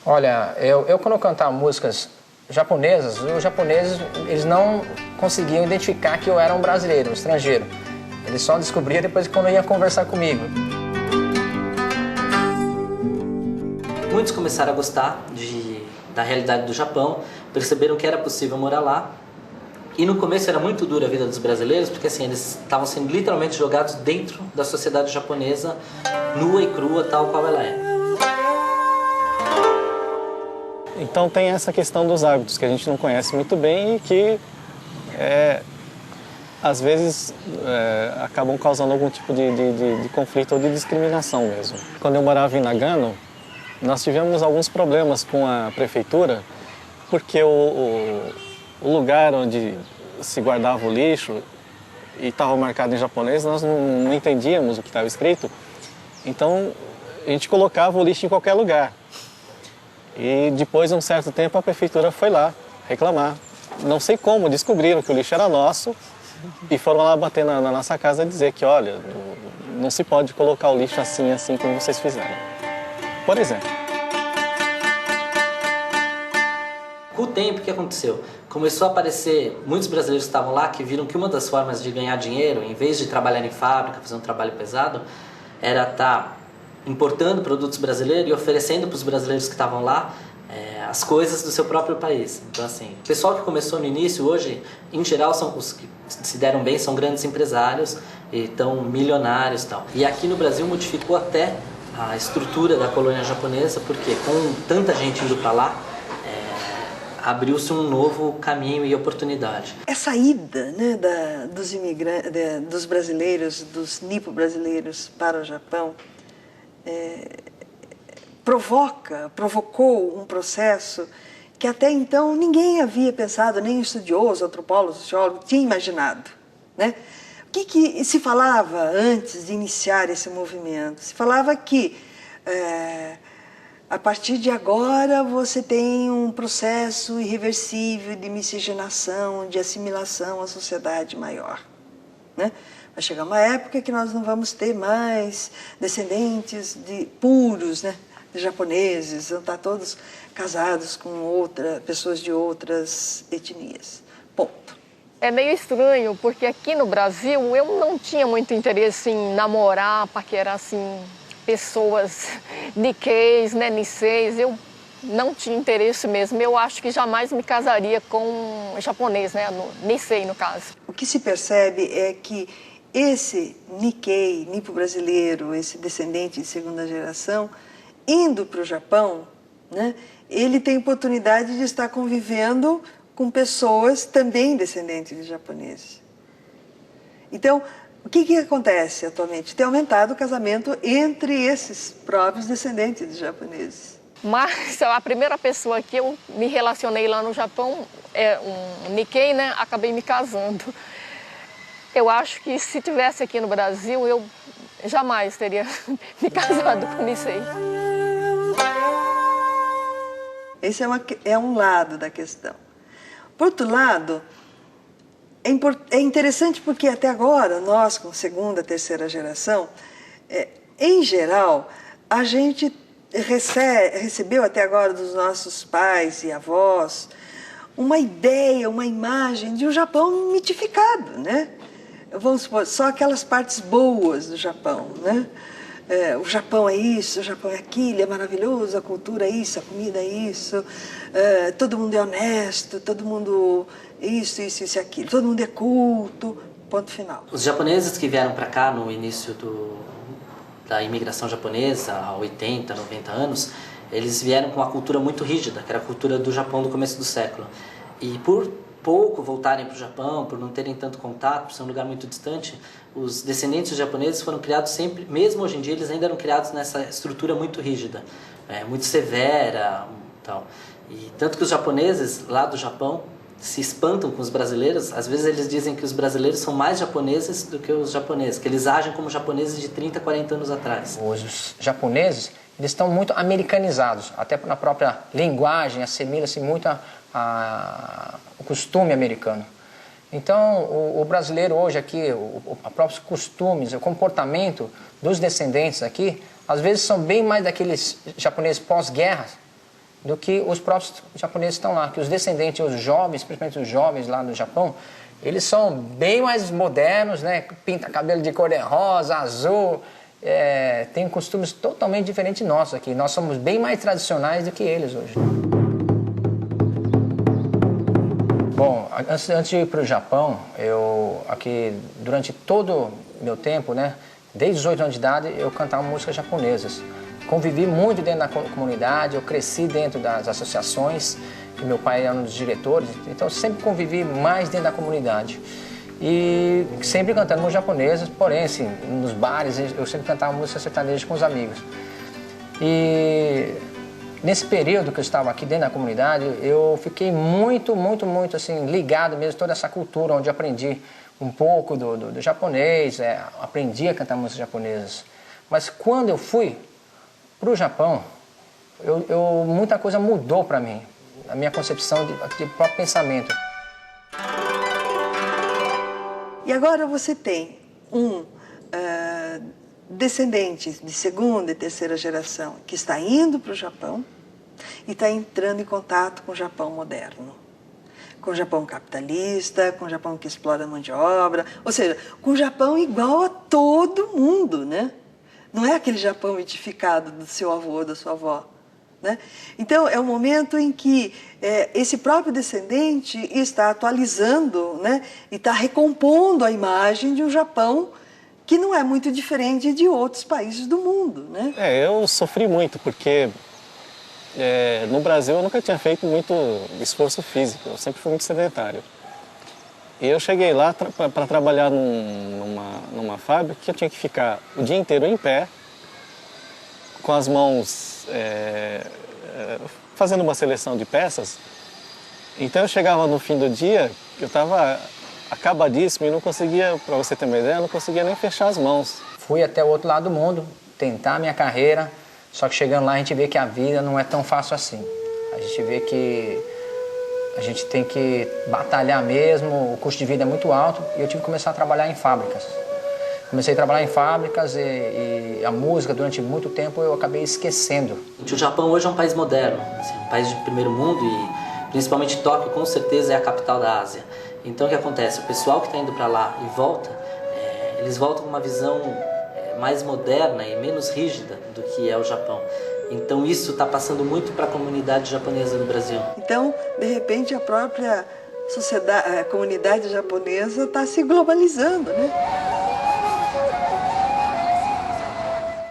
Olha, eu quando eu cantava músicas japonesas, os japoneses eles não conseguiam identificar que eu era um brasileiro, um estrangeiro. Eles só descobriam depois quando iam conversar comigo. Muitos começaram a gostar da realidade do Japão, perceberam que era possível morar lá. E no começo era muito dura a vida dos brasileiros, porque assim, eles estavam sendo literalmente jogados dentro da sociedade japonesa, nua e crua, tal qual ela é. Então tem essa questão dos hábitos que a gente não conhece muito bem e que às vezes acabam causando algum tipo de conflito ou de discriminação mesmo. Quando eu morava em Nagano, nós tivemos alguns problemas com a prefeitura, porque o lugar onde se guardava o lixo e estava marcado em japonês, nós não entendíamos o que estava escrito, então a gente colocava o lixo em qualquer lugar. E depois de um certo tempo a prefeitura foi lá reclamar. Não sei como, descobriram que o lixo era nosso e foram lá bater na nossa casa e dizer que, olha, não se pode colocar o lixo assim como vocês fizeram. Por exemplo. Com o tempo, o que aconteceu? Começou a aparecer muitos brasileiros que estavam lá que viram que uma das formas de ganhar dinheiro, em vez de trabalhar em fábrica, fazer um trabalho pesado, era estar importando produtos brasileiros e oferecendo para os brasileiros que estavam lá as coisas do seu próprio país. Então, assim, o pessoal que começou no início, hoje, em geral, são os que se deram bem, são grandes empresários, e estão milionários e tal. E aqui no Brasil modificou até a estrutura da colônia japonesa, porque com tanta gente indo para lá, abriu-se um novo caminho e oportunidade. Essa ida, né, dos imigrantes, dos brasileiros, dos nipo-brasileiros para o Japão, provocou um processo que até então ninguém havia pensado, nem estudioso, antropólogo, sociólogo, tinha imaginado, né? O que se falava antes de iniciar esse movimento? Se falava que a partir de agora você tem um processo irreversível de miscigenação, de assimilação à sociedade maior, né? Vai chegar uma época que nós não vamos ter mais descendentes puros, né, de japoneses, vão estar todos casados com pessoas de outras etnias. Ponto. É meio estranho, porque aqui no Brasil eu não tinha muito interesse em namorar, paquerar assim, pessoas Nikkeis, né, Nisseis. Eu não tinha interesse mesmo. Eu acho que jamais me casaria com um japonês, né, Nissei no caso. O que se percebe é que esse Nikkei, nipo-brasileiro, esse descendente de segunda geração, indo para o Japão, né, ele tem oportunidade de estar convivendo com pessoas também descendentes de japoneses. Então, o que acontece atualmente? Tem aumentado o casamento entre esses próprios descendentes de japoneses. Mas a primeira pessoa que eu me relacionei lá no Japão é um Nikkei, né? Acabei me casando. Eu acho que se tivesse aqui no Brasil, eu jamais teria me casado com Nissei. Esse é um lado da questão. Por outro lado, é interessante porque até agora, nós com segunda, terceira geração, em geral, a gente recebeu até agora dos nossos pais e avós uma ideia, uma imagem de um Japão mitificado, né? Vamos supor, só aquelas partes boas do Japão, né? O Japão é isso, o Japão é aquilo, é maravilhoso, a cultura é isso, a comida é isso, todo mundo é honesto, todo mundo isso e aquilo, todo mundo é culto, ponto final. Os japoneses que vieram para cá no início da imigração japonesa, há 80, 90 anos, eles vieram com uma cultura muito rígida, que era a cultura do Japão do começo do século. E por pouco voltarem para o Japão, por não terem tanto contato, por ser um lugar muito distante, os descendentes japoneses foram criados sempre, mesmo hoje em dia, eles ainda eram criados nessa estrutura muito rígida, muito severa, tal. E tanto que os japoneses lá do Japão se espantam com os brasileiros. Às vezes eles dizem que os brasileiros são mais japoneses do que os japoneses, que eles agem como japoneses de 30, 40 anos atrás. Os japoneses, eles estão muito americanizados, até na própria linguagem, assimila-se muito o costume americano. Então, o brasileiro hoje aqui, os próprios costumes, o comportamento dos descendentes aqui, às vezes são bem mais daqueles japoneses pós-guerra, do que os próprios japoneses estão lá, que os descendentes, os jovens, principalmente os jovens lá no Japão, eles são bem mais modernos, né? Pinta cabelo de cor de rosa, azul, tem costumes totalmente diferentes nossos aqui. Nós somos bem mais tradicionais do que eles hoje. Bom, antes de ir para o Japão, aqui, durante todo o meu tempo, né, desde os 8 anos de idade, eu cantava músicas japonesas. Convivi muito dentro da comunidade, eu cresci dentro das associações, que meu pai era um dos diretores, então eu sempre convivi mais dentro da comunidade. E sempre cantando músicas japonesas, porém, assim, nos bares, eu sempre cantava música sertaneja com os amigos. E nesse período que eu estava aqui dentro da comunidade, eu fiquei muito assim, ligado mesmo a toda essa cultura, onde eu aprendi um pouco do japonês, aprendi a cantar músicas japonesas. Mas quando eu fui para o Japão, muita coisa mudou para mim, a minha concepção de próprio pensamento. E agora você tem descendente de segunda e terceira geração que está indo para o Japão e está entrando em contato com o Japão moderno. Com o Japão capitalista, com o Japão que explora a mão de obra, ou seja, com o Japão igual a todo mundo, né? Não é aquele Japão mitificado do seu avô, da sua avó. Né? Então, é um momento em que esse próprio descendente está atualizando, né, e está recompondo a imagem de um Japão que não é muito diferente de outros países do mundo. Né? Eu sofri muito, porque no Brasil eu nunca tinha feito muito esforço físico, eu sempre fui muito sedentário. E eu cheguei lá para trabalhar numa fábrica que eu tinha que ficar o dia inteiro em pé, com as mãos fazendo uma seleção de peças. Então eu chegava no fim do dia, eu estava acabadíssimo e não conseguia, para você ter uma ideia, não conseguia nem fechar as mãos. Fui até o outro lado do mundo, tentar a minha carreira, só que chegando lá a gente vê que a vida não é tão fácil assim. A gente vê que a gente tem que batalhar mesmo, o custo de vida é muito alto e eu tive que começar a trabalhar em fábricas. Comecei a trabalhar em fábricas e a música, durante muito tempo, eu acabei esquecendo. O Japão hoje é um país moderno, assim, um país de primeiro mundo e principalmente Tóquio, com certeza, é a capital da Ásia. Então, o que acontece? O pessoal que está indo para lá e volta, eles voltam com uma visão mais moderna e menos rígida do que é o Japão. Então, isso está passando muito para a comunidade japonesa no Brasil. Então, de repente, a própria sociedade, a comunidade japonesa está se globalizando, né?